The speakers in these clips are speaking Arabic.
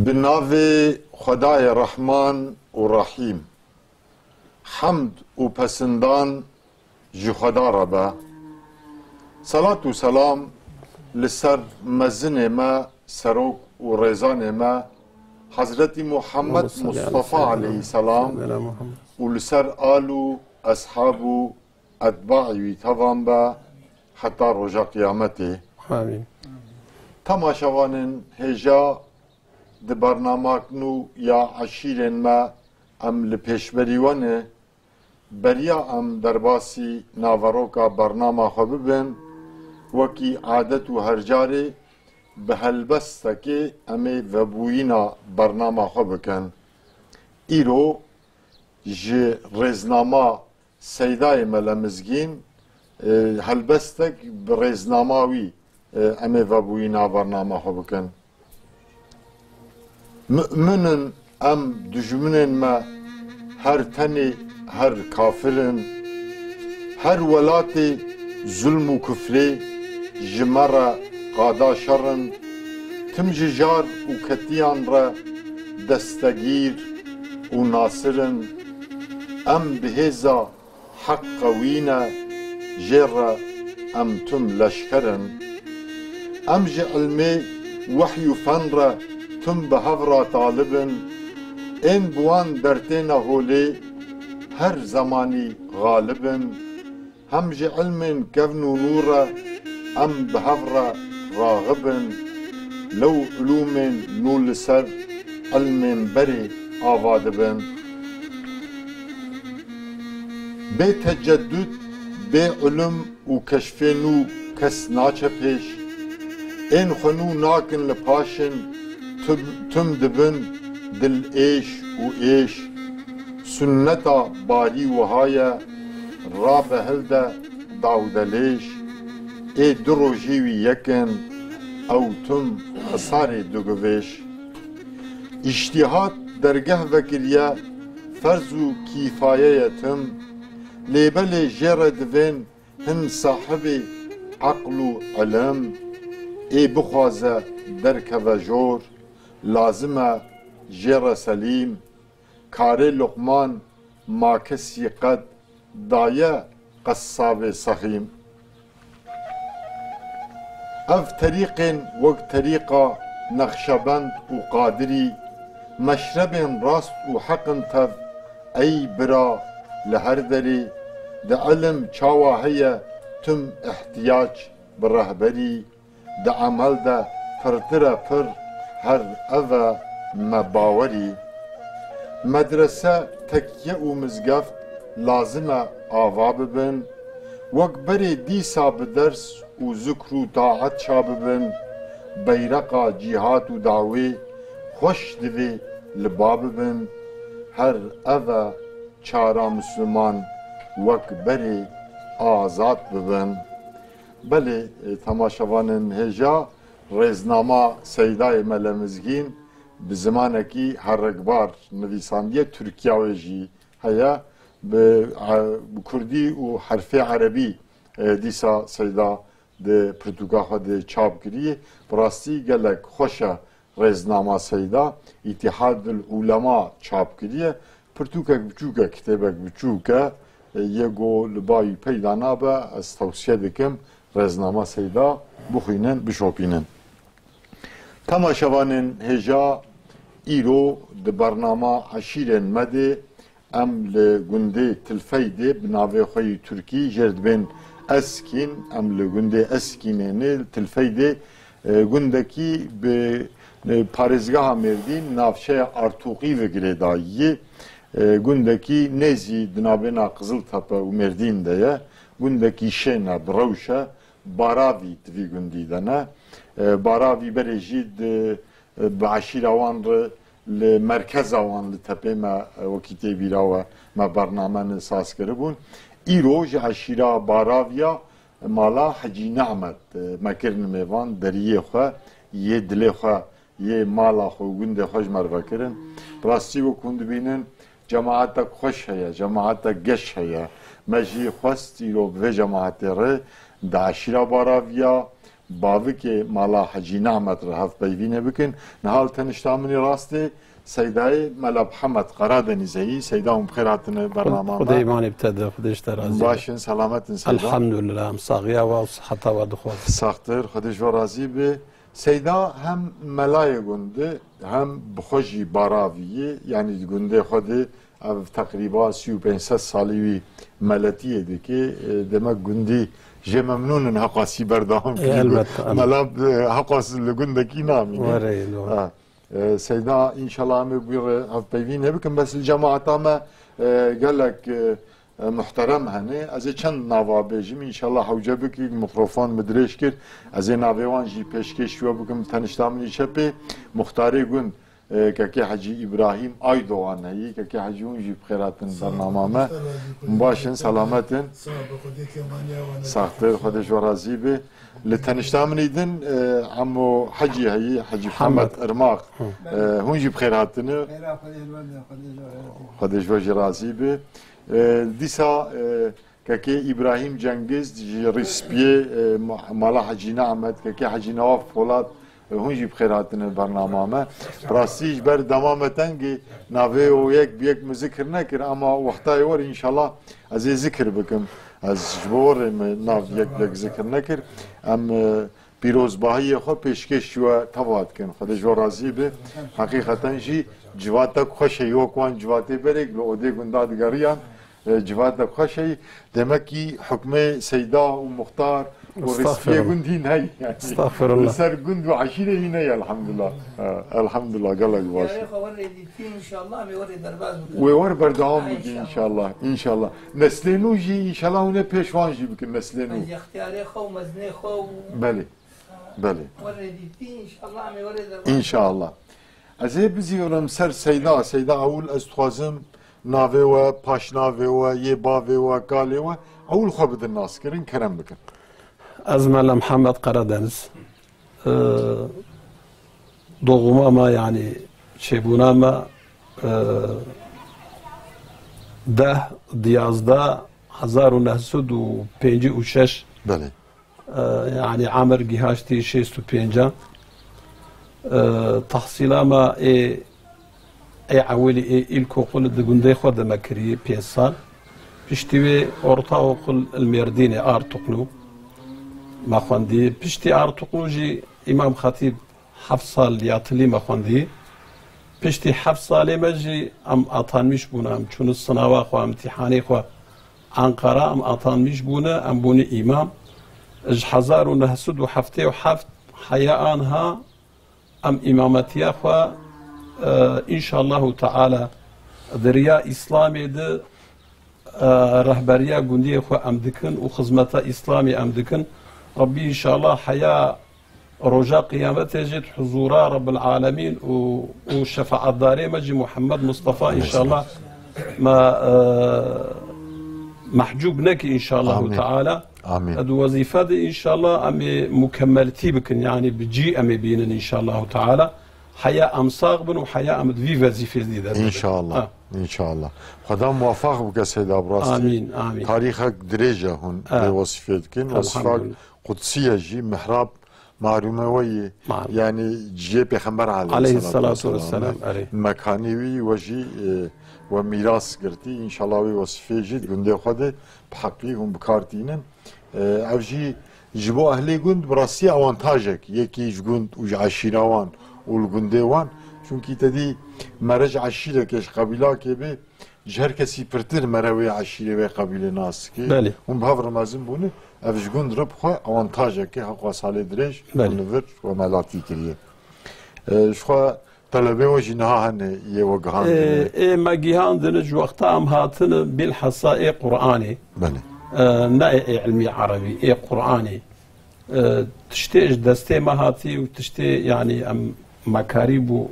بناو خدای رحمان و رحیم حمد و پسندان جی خدا را به صلاة و سلام لسر مزن ما سروک و ریزان ما حضرت محمد مصطفى علیه السلام و لسر آلو اصحاب و اتباعی تمام با حتی رجا قیامته تماشاوان هجا د برنامه نو یا عشیرن ما ام لپیشبریوانه بریا ام درباسی ناوروکا برنامه خواه ببین وکی عادت و هرجاره به هلبسته که امی وبوینا برنامه خواه بکن ایرو جه رزنامه سیدای ملمزگین هلبسته به رزنامهوی امی وبوینا برنامه خواه بکن مؤمنن ام دجمنن ما هر تنی هر کافرن هر ولات ظلم و کفری جمره قادا شرن تم جار و کتیان را دستگیر و ناصرن ام بهزا حق قوینا جره ام تم لشکرن ام جه علمي وحي و فن را تم به هفرا طالبن این بوان درتین هولی هر زمانی غالبن هم جه علم کفن و نور ام به هفرا راغبن لو علوم نول سر علم بری آوادبن به تجدد به علم و کشف نو کس ناچه پیش این خنو ناکن لپاشن تم دبن دل ایش و ایش سنتا باری و هایا را به هلده داودلیش ای درو جیوی یکن او تم خسار دوگویش اشتیهات درگه وکریه فرض و کیفایه تم لیبل جره دوین هن صاحب عقل و علم ای بخوازه درکه و جور لازمه جیر سلیم کار لقمان ما کسی قد دایه قصاب سخیم اف طریق وقت طریقا نقشبند و قادری مشرب راست و حق تف ای برا لهر دری ده علم چاواهیه تم احتیاج برهبری ده عمل ده پرتره پر هر اوه مباوری مدرسه تکیه و مزگفت لازمه آوا ببن وک بری دیسا بدرس و ذکر و طاعت چا ببن بیرقا جهاد و دعوی خوش دوی لبا ببن هر اوه چارا مسلمان وک بری آزاد ببن بله تماشاوانن هجا رزنامه سیدای ملمزگین به زمانکی هرگبار نویسندی ترکیه و جی هیا به کردی و حرف عربی دیسا سیدا ده پرتوگاه ده چاپ کریه براستی گلک خوشه رزنامه سیدا اتحاد العلماء چاپ کریه پرتوکک بچوکه کتابک بچوکه یگو لبایی پیدا نابه از توصیه دکم رزنامه سیدا بخوینن بشوپینن تماشاوانن هجا ایرو ده برنامه عشیرن مده ام لگنده تلفیده بناوه خوی ترکی جردبین اسکین ام لگنده اسکینه تلفیده گندکی به پارزگاه مردین نافشه ارتوقی وگره داییه گندکی نزی دنابنا قزل تپه و مردین ده گندکی شنه بروشه باراوی دوی گندی دنه باراوی برجید به عشیر آوان رو لمرکز آوان لطپه ما وکیتی بیرا و ما برنامه نساس کرده بون ای روز عشیره باراویا مالا حجی نعمت مکرن میوان دریه خواه یه دل خواه یه مالا خو گنده خوش مروا کرن براستی و کند بینن جماعت خوش هیا جماعت گش هیا مجی خواستی رو به جماعت ره دا عشیره باراویا باوكي مالا حجي نعمت رهف بيفينه بكن نهال تنشتامني راستي سيداي ملا محمد قرادني زي سيداهم بخيراتنا برنامج خدي ماني ابتدى خديش ترازي باشن سلامت سيدا الحمد لله مصاغيا وصحتها ودخول ساختر خديش ورازي به سيدا هم ملاي قند هم بخوجي باراوي يعني قند خدي تقريبا 35 سالي ملتيه ديكي دمك قندي جي ممنون انها قاسي بردهم ملاب حقاس لقندكي نامي سيدا ان شاء الله عم بير هف بيفين هبكم بس الجماعه تاما قال لك محترم هني از چند نوا بيجم ان شاء الله حوجبك الميكروفون مدريش كر از ناوان جي پیشکش شو بكم تنشتامني شپي مختاري گون كاكي حجي ابراهيم ايدوان هي كاكي حجون جي بخيراتن برنامه ما مباشن سلامتن ساختر خدش ورازي به لتنشتامني دن عمو حجي هي حجي محمد ارماق هون جي بخيراتن خدش وجه رازي به ديسا كاكي ابراهيم جنگز جي ريسبي مالا حجي نعمت كاكي حجي نواف فولاد هون جي بخيراتنا البرنامج ما براستيج بر دمامتنجي نافي وياك بيك مذكر نكر اما وقتها يور ان شاء الله از ذكر بكم از جبور ناف ياك بيك ذكر نكر ام بيروز باهي خو پیشکش شو تواد كن خد جور رازي به حقيقتا جي جواتك خوش يوكوان جواتي بريك لو اودي گنداد گريان جواتك خوش دمكي حكمه سيدا ومختار ورسفيه قندين هاي يعني استغفر الله صار قند وعشيره هنا يا الحمد لله الحمد لله قال لك باش يا اخي وري ان شاء الله موري درباز ويور بردوام بكي ان شاء الله ان شاء الله نسلينو جي ان شاء الله هنا بيشوان جي بكن نسلينو اختياري خو مزني خو بله بله وري ان شاء الله موري درباز ان شاء الله ازي بزيورم سر سيدا اول استخوازم ناوي و باش ناوي و يباوي و قالي و اول خبد الناس كرين كرم بكن أزمل محمد قردنز doğuma ma yani çebuna ma ده ديازدا 1956 بله يعني عمر جهاشتي 65 تحصيلا ما اي عولي إلكو قل دقندي خود مكري 5 سال بيشتوي أورطا وقل الميرديني آرتقنو ما خواندي بيشتي آرتقنو جي إمام خطيب 7 سال يعطلي ما خواندي بيشتي 7 سال مجي ام اطانمش بونا ام چون الصناوا خو امتحاني خو انقره ام اطانمش بونا ام بوني امام اج 1907 حياء انها ام امامتي خو ان شاء الله تعالى دريا اسلامي د رهبريه گوندي خو ام دكن وخدمه اسلامي ام دكن ربي ان شاء الله حياء رجاء قيامته جد حضورا رب العالمين وشفاعة داري مجي محمد مصطفى إن شاء الله ما محجوب نكي إن شاء الله آمين. تعالى آمين. هذه وظيفة إن شاء الله أمي مكملتي بكن يعني بجي أمي بينن إن شاء الله تعالى حياة أم صاغبن وحياة أم في وظيفة جديدة إن شاء الله إن شاء الله خدا موفق بك سيد أبراستي آمين آمين تاريخك درجة هون بوظيفتكن وصفات قدسية جي محراب معلومه وي يعني جي بيغمبر عليه الصلاه والسلام مكاني وجي وميراث قرتي ان شاء الله وصفي جد غندي خد بحقي هم بكارتينن او جي جبو اهلي غند براسي اوانتاجك يكي جغند وعشيراوان والغنديوان چونكي تدي مرج عشيره كش قبيله كبي جهر كسي برتر مروي عشيره و قبيله ناس كي هم بهفر مازن بونه افش گوند رب خو اوانتاجه که حقا سال درج نور و ملاتی کریه شو طلبه و جنها هن يه وجهان اي ما جهان دنج وقت ام هاتن بالحصاء قراني بله نا علمي عربي اي قراني تشتي دستي ما هاتي وتشتي يعني ام مكاريبو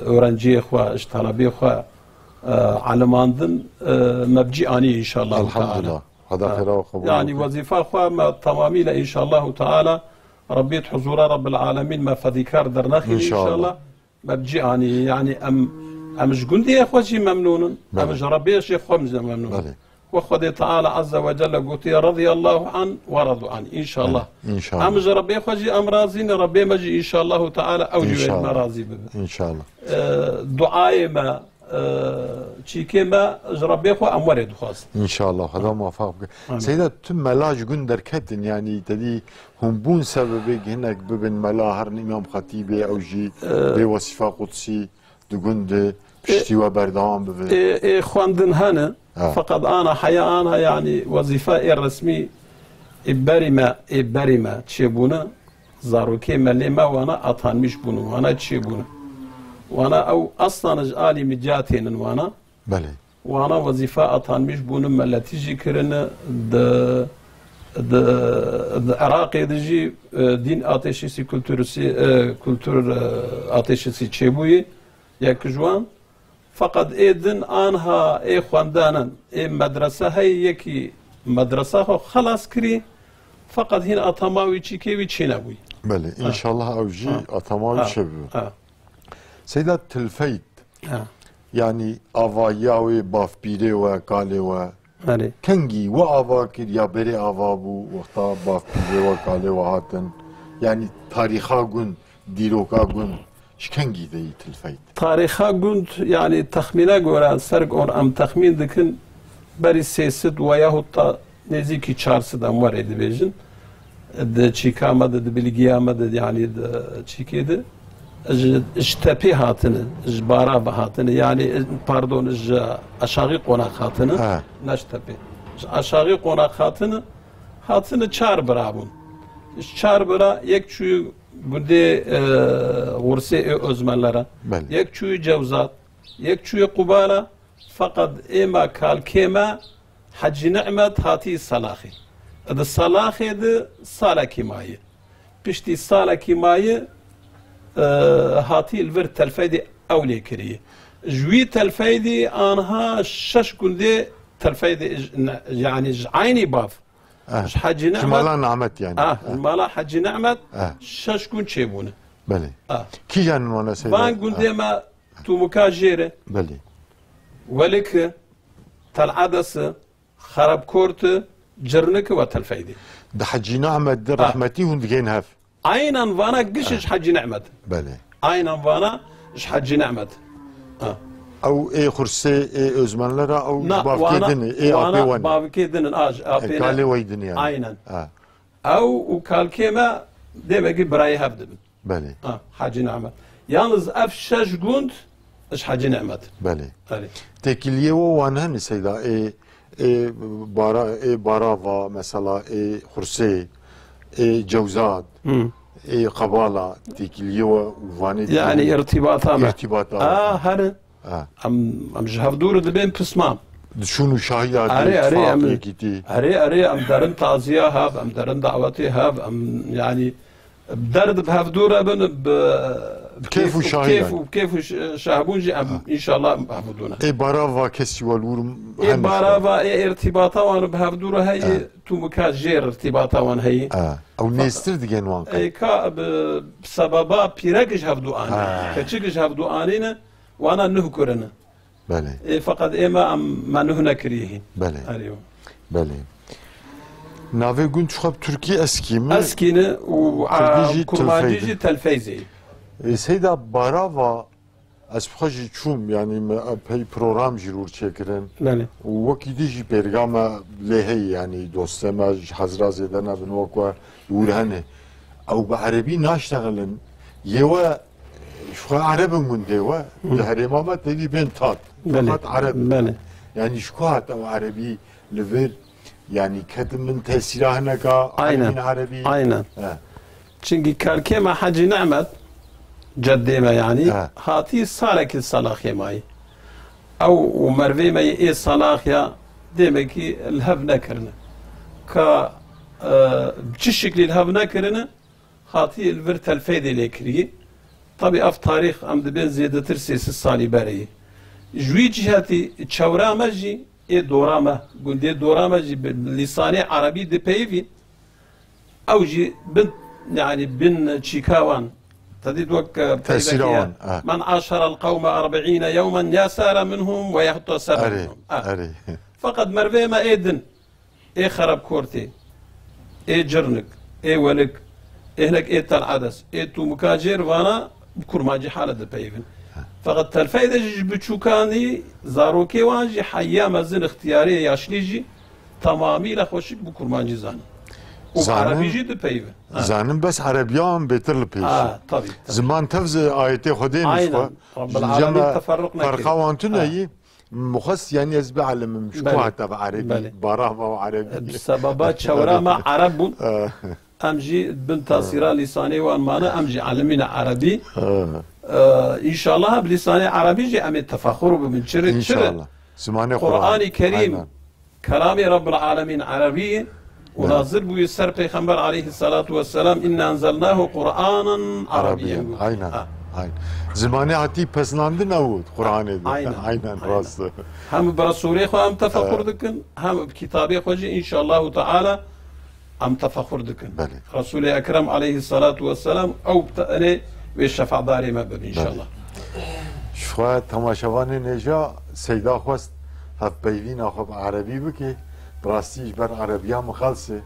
اورنجي خو اشطلبي خو علماندن مبجي اني ان شاء الله الحمد لله هذا خير وقبول يعني وظيفة أخوة تمامية إن شاء الله تعالى ربيت حضور رب العالمين ما فذكار درناخي إن شاء الله ما بجي يعني أم جندي أخوة شي ممنون أم ربي شي أخوة ممنون وخد تعالى عز وجل قلت رضي الله عنه ورضوا عنه إن شاء الله. إن شاء الله. أمج ربي خجي أمرازين ربي مجي إن شاء الله تعالى أوجه المرازي به. إن شاء الله. دعاء ما چیکێ مە ڕەبێ خۆ ئەم وەرێ دخواست İnşallah خدا موفق بکە سیدا tüm ملاج gün derketin yani dedi humbun sebebi hinek bibin mela her İmam Hatibi ew jî bê wasifa Qudsî digund piştî ve berdewam bibe خواندن هەنە فقط أنا حيانا يعني وظيفة الرسمي بريمة تشيبونا زاروكي مليمة وانا أطانمش بونو وانا تشيبونا وانا او اصلا اجالي مجاتين وانا بله وانا وظيفه اطانمش بونم ملتيجي كرنا د عراقي دجي دين اتشيسي كولتور اتشيسي تشيبوي ياك جوان فقط اذن انها اي خواندانا اي مدرسه هي يكي مدرسه خلاص كري فقط هنا اتماوي تشيكيوي تشينابوي بله ان شاء الله اوجي اتماوي تشيبو سيدات تلفيت يعني افاياوي باف بيري وكالي و كنجي وافا كير يا بري افابو وقتا باف بيري وكالي وهاتن يعني تاريخا قن ديروكا قن شكنجي دي تلفيت تاريخا قن يعني تخمينا قوران سرق اور ام تخمين دكن بري سيسد وياهوتا نزيكي چارسد اموار ادبيجن د چيكا مدد بلغيا مدد يعني د چيكي ده اجتبي هاتنه اجبارا بهاتنه يعني باردون اج اشاغي قونا خاتنه نشتبي اشاغي قونا خاتنه هاتنه چار برابون چار برا یک چوی بوده ورسه özmenlere یک چوی جوزات یک چوی قباله فقط اما كالكيما حج نعمت هاتي صلاخي هذا صلاخي ده صالكي ماي بشتي صالكي ماي هاتي الفر تلفيدي أولي كريه جوي تلفيدي أنها شش كندي تلفيدي يعني عيني باف حج نعمت مالا نعمت يعني مالا حج نعمت شش كن شيبونه بلي كي جان وانا سيدي فان كندي ما تو مكاجيره بلي ولك تلعدس خرب كورت جرنك وتلفيدي ده حج نعمت ده رحمتي هندجين هاف عينا فانا قشش حج نعمت بله عينا فانا اش حج نعمت او اي خرسي اي özmenlere او بافكيدن اي ابي وان بافكيدن اج ابي قال ويدن يعني عينا او وكالكيما ديبقي براي هبد بله حج نعمت يالز افشش قند اش حج نعمت بله تكليه وانهن سيدا اي بارافا مثلا اي خرسي جوزات قبالة تيكليو وفاني يعني ارتباطات هذا ام جهف دور دبين بسمام شنو شاهيات اري ام درن تعزيه هاب ام درن دعوتي هاب ام يعني بدرد بهاف دور ابن كيف شاهيات كيف شاهبونجي ام ان شاء الله بهفدونا اي بارافا كسيوال ورم اي بارافا اي ارتباطات وانا بهاف دور هي تو مكاجير ارتباطات وان هي او نيستر ديجن وان اي كا بسببا بيركش هفدو اني كتشكش هفدو انينا وانا نهكرنا بله اي فقط اما ما نهنا كريه بله ايوه بله نافي قلت شخب تركي اسكينه وكرمانجي تلفيزي سيدا بارافا اسبخاجي تشوم يعني بي بروغرام جيرور تشكرن بله وكي ديجي برغاما لهي يعني دوستما حضرا زيدنا بنوكوا يورهنه او بعربي ناشتغلن يوا شو عرب من دوا الهريمه ما تدي بين تات فقط عرب بله يعني شكوات او عربي لفير يعني كتم من تأثيره هناك عربي عينا çünkü كالكيما حج نعمت جديما يعني هاتي صالك الصلاح ماي او ومروي ماي اي صلاح يا ديمكي الهب نكرنا ك بشكل الهب نكرنا هاتي الفرت الفيدي لكري طبي اف تاريخ ام دبن زياده ترسيس الصالي بري جوي جهتي تشاورا مجي اي دوراما قلدي دوراما جي بلساني عربي دي بيفي او جي بن يعني بن تشيكاوان تديد وك تأثيرون من عاشر القوم 40 يوما يا سار منهم ويحط سر منهم فقط مروي ما ايدن اي خرب كورتي اي جرنك اي ولك اي هناك اي تل عدس اي تو مكاجر وانا بكرماجي حالة دبيفن فقط تلفايدة جيج بچوكاني زاروكي وانجي حيا مزن اختياري ياشليجي تمامي لخوشك بكرماجي زانم وعربي جي دبيفن زانم بس عربيان بيتر البيش طبيعي زمان تفز آيتي خدين عينا رب العالمين تفرقنا فرخوانتنا هي مخص يعني يزبع على مشكوى حتى عربي براهما وعربي بسببات شورا ما عرب امجي بنت صيرا لساني وانمانا امجي علمنا عربي ان شاء الله بلساني عربي جي ام التفاخر بمنشر ان شاء الله زماني قرآن كريم كلام رب العالمين عربي ونازل بو يسر پیغمبر عليه الصلاة والسلام إن أنزلناه قرآنا عربيا عينا زماني حتى پسناندن نود قرآن عينا راست هم برسولي خو هم تفخر دكن هم بكتابي خوجي إن شاء الله تعالى هم تفخر دكن رسول أكرم عليه الصلاة والسلام أو بتأني بالشفاع داري مبب إن شاء الله شوية تماشواني نجا سيدا خواست هف بيوين أخب عربي بكي براستيش بر عربيا مخلصه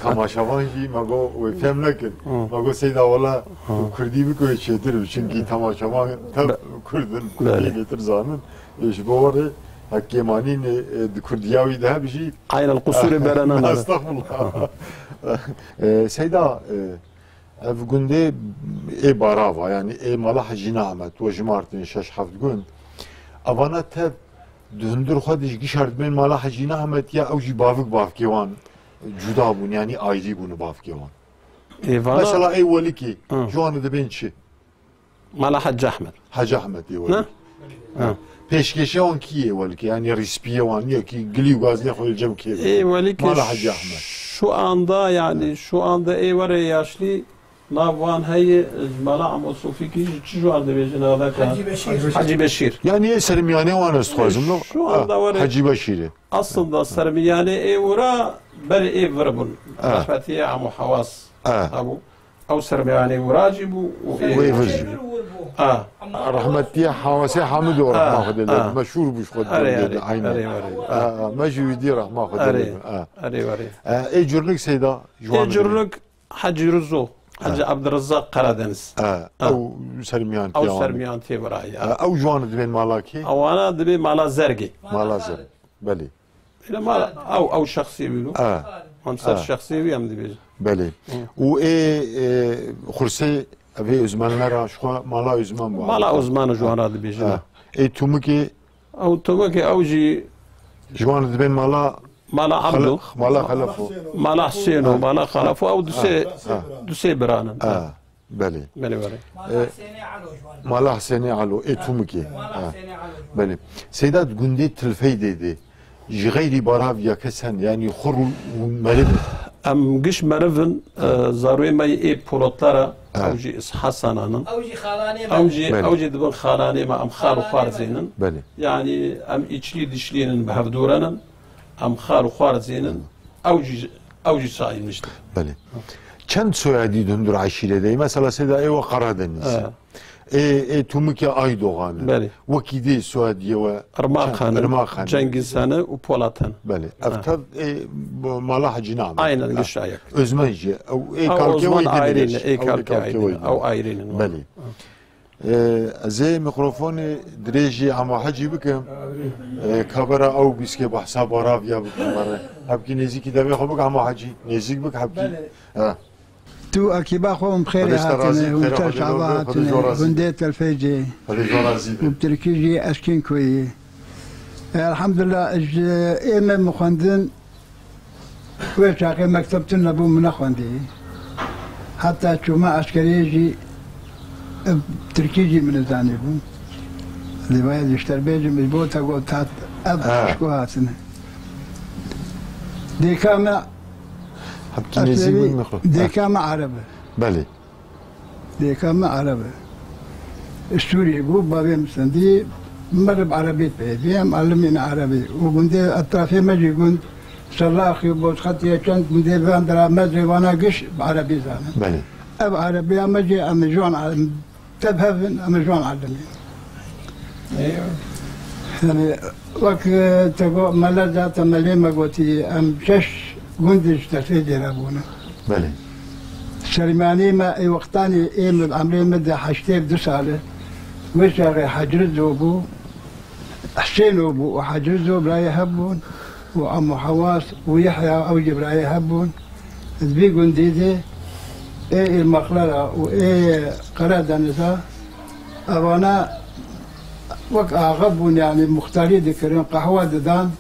تماشاوان جي مگو وفهم نکن مگو سيدا والله كردي بكو چتر چونكي تماشاوان تب كردن كردي زانن ايش بوره حكيمانين كردياوي ده بشي عين القصور برنا استغفر الله سيدا اف گنده اي باراوا يعني اي ملاح جناعمت وجمارتن شش حفت گند اوانا تب دهندر خودش گشارد بین مالا حجینا همت یا اوجی بافک بافکیوان جدا بون یعنی آیدی بونه بافکیوان مثلا ای ولی کی جوان دبین چی مالا حج احمد حج احمد ای ولی پیشکشی آن کیه ولی کی یعنی ریسپیه وان یا کی گلی و گازلی خود جم کی ای ولی کی مالا حج احمد şu anda yani şu anda ey var ya yaşlı Navvan hey mala ama Sofiki şu anda bejin alaka Hacı Beşir. Yani Sermiyane var istihazım şu anda var Hacı Beşir'i. Aslında Sermiyane evra bel evrabun. Rahmetiye amu havas. Abu أو سرمياني وراجب ويفرج رحمتي حواسي حامد ورحمة خدنا مشهور بش خدنا عينا مجودي رحمة خدنا اي جرنك سيدا اي جرنك حج رزو حج عبد الرزاق قرادنس او سرميان او سرميان تي براي او جوان دبين مالاكي او انا دبين مالا زرقي مالا زرقي بلي مالا او شخصي بيلو منصر شخصي ويام دبي بله و خرسي ابي ازمانلار شو مالا ازمان بو مالا ازمان جوانا دبي اي تومكي او تومكي اوجي جوان دبين مالا عبدو مالا خلفو مالا حسينو مالا خلفو او دوسي برانا بله بله مالا حسيني علو اي تومكي بله سيدات گندي تلفي ديدي غيري بارافيا كسن يعني خر ومرب ام قش مرفن زاروي ماي اي بولوتلارا اوجي حسنانن اوجي دبن خالاني ما ام خالو خارزينن بله يعني ام ايچلي دشلينن بهفدورنن ام خالو خارزينن اوجي سايمشت بله چند سويادي دندر عشيره دي مثلا سيدا اي وقرادنس اي تومكي اي دوغان بله وكيدي سواديه و ارماخان جنگيزانه و بولاتن بله افتاد مالا حجنا aynen gışayak özmenci او اي كالكي ويدين اي كالكي او ايرين بله زي ميكروفون دريجي عم حجي بكم كبرة او بيسكي بحساب رافيا بكم حبكي نزيكي دبي خبك عم حجي نزيك بك حبكي تو اكيبا خوم بخير هاتن ومتشعبا هاتن بنديت الفيجي وبتركيجي اشكين كوي الحمد لله ايمن مخندن ويشاقي مكتبتنا بو من اخوندي حتى شوما عسكريجي تركيجي من الزانبو اللي بايد يشتر بيجي مجبوطة قلت هات اشكو هاتن دي كامل حبكي نزيك بالمخلوق ديكاما عربة بلي ديكاما عربة السوري يقول بابي مسندي مرب عربي بيدي معلمين عربي وقندي اطرافي مجي قند سلاخي وبوت خطي كنت قندي باندرا مدري وانا قش بعربي زانا بلي اب عربي مجي ام جوان تبهفن ام جوان علمين يعني وقت تقول ملذة مليمة قوتي أم شش قندش تفيدي رابونا بله سليماني ما اي وقتاني اي من العمري مدى حشتيف دسالة وشاغي حجرزو بو حسين بو وحجرزو بلا يهبون وعمو حواس ويحيى اوجب لا يهبون ذبي قنديدي اي المقلرة واي قرادة نساء اوانا وك اغبون يعني مختاري ذكرين قهوة ددان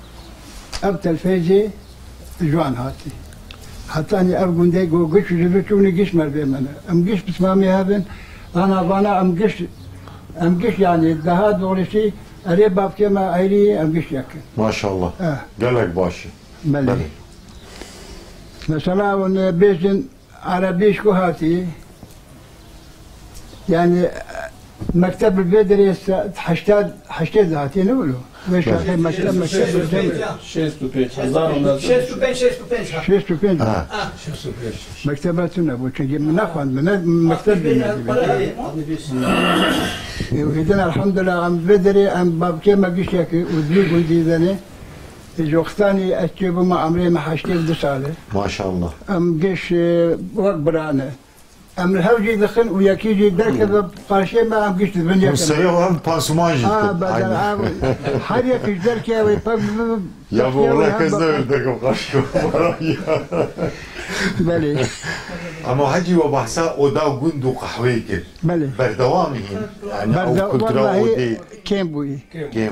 ابت الفيجي جوان هاتي حتى اني ابقون دي قش جبتوني قش مربيمنا ام قش بسمامي هابن انا ام قش يعني الدهاد ولا شيء اري باب كما ايري ام قش ياكل ما شاء الله قالك باشي بلي مثلا ون بيجن عربيش كهاتي يعني مكتب البدري حشتاد هاتي نقولوا ويش اخي مكتب شيستو مكتباتنا ابو تجي من اخوان من مكتبنا واذا الحمد لله عم بدري ام باب كيما قشيك ودلي قلدي ذني وقتاني اشتبوا مع عمري ما حشتيل دساله ما شاء الله ام قش وقبرانا ام الهوجي دخل وياكيجي دركب قرشي ما ام قش الدنيا مسيو هم بانسوماجي بدل حريق دركي ويبب يا ابو والله كذا بدك قرشي بلي اما حجي وبحسا اودا قندو قحويك بلي بردوامي يعني او كنترا ودي كيم بوي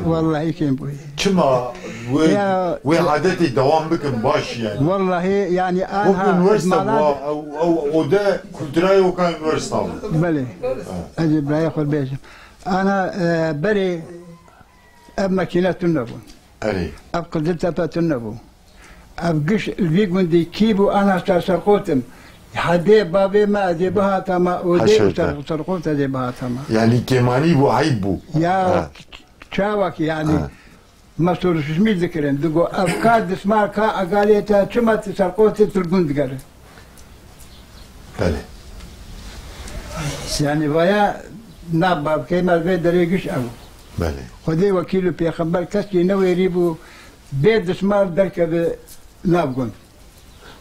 والله كيم بوي كما وعادتي دوام بكم باش يعني والله يعني انا او اودا كنترا وكان ورستاو بلي اجي بلا ياخذ بيجم انا بري اب ماكينات النبو اري اب قدرت ابات النبو ابقش البيقون دي كيبو انا سرقوتم حدي بابي ما دي بها تما ودي سرقوت دي بها تما يعني كماني بو عيبو يا تشاوك يعني ما صور شمي ذكرين دقو افكار دسمار كا اقاليتا كما سرقوت تلقون دقر بله يعني ويا ناباب كيما البيت دريقش او بله خدي وكيلو بيخبر كسي نوي يريبو بيت دسمار دركب نابقون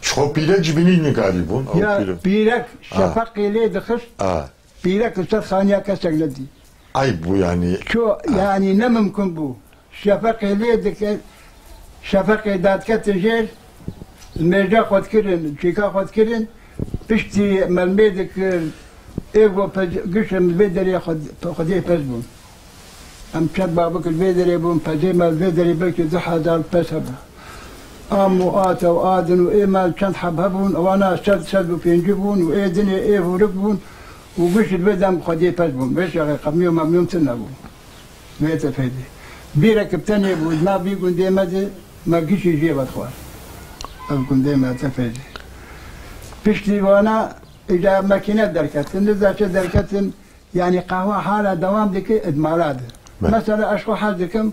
شو بيرك جبنين نقاربون او يا بيرك شفقي لي دخش بيرك السرخانيا كسر لدي عيبو يعني شو يعني نممكن بو شفقي لي دك شفقي داد كتجير المرجع خد كرن شيكا خد كرن بشتي ملميدك ايغو قش البيدر ياخد خديه بزبون ام شد بابك البيدر يبون فزيما البيدر يبكي ضحى دار بسبه امو اتوا وادن وايمال كان حبهبون وانا شد في نجيبون وايه دنيا ايه وركبون وقش البيدم خديه بزبون بيش يا قميو ممنون تنبو بيت فيدي بيرك بتاني ابو ما بيقول دي ما قش يجيب اخوان ابكم ديما تفيدي بشتي وانا اذا ماكينات دركت اذا دركت يعني قهوه حاله دوام ديك ادمالات مثلا اشكو حالكم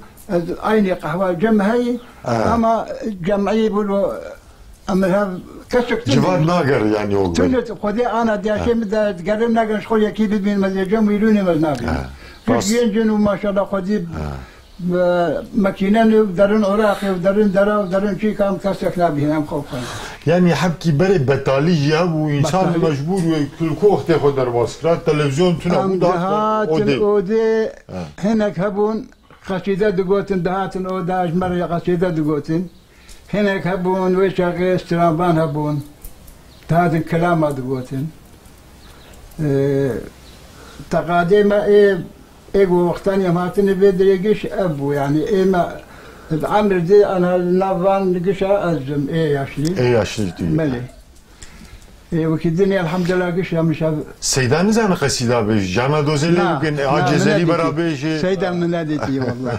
عيني قهوه جمعي اما جمعي بلو اما كسك جواد ناقر يعني هو تنت خدي انا داشي مدا تقرب ناقر شغل يكيد بين مزيجم ويلوني مزناقي كيف ينجنوا ما شاء الله خدي ماكينه ودرن اوراقي ودرن درا ودرن شي كان كسك لا بهم خوفا يعني حبكي بري بتالي وانسان مجبور كل وقت ياخذ درباسكرات تلفزيون تنام اودي هناك هبون قصيده دقوتن دهاتن اوداج مرة قصيده دقوتن هناك هبون ويشاقي استرابان هبون هذا الكلام دقوتن تقاديم ايغو وقتاني ماتني بيدريقش ابو يعني ايما العمر دي انا النافان قشا ازم ايه يا شريك ايه يا شريك ملي ايه وكدني الحمد لله قشا مش سيدان زين قصيده بيش جانا دوزلي يمكن عاجزلي برا بيش سيدان من ناديتي والله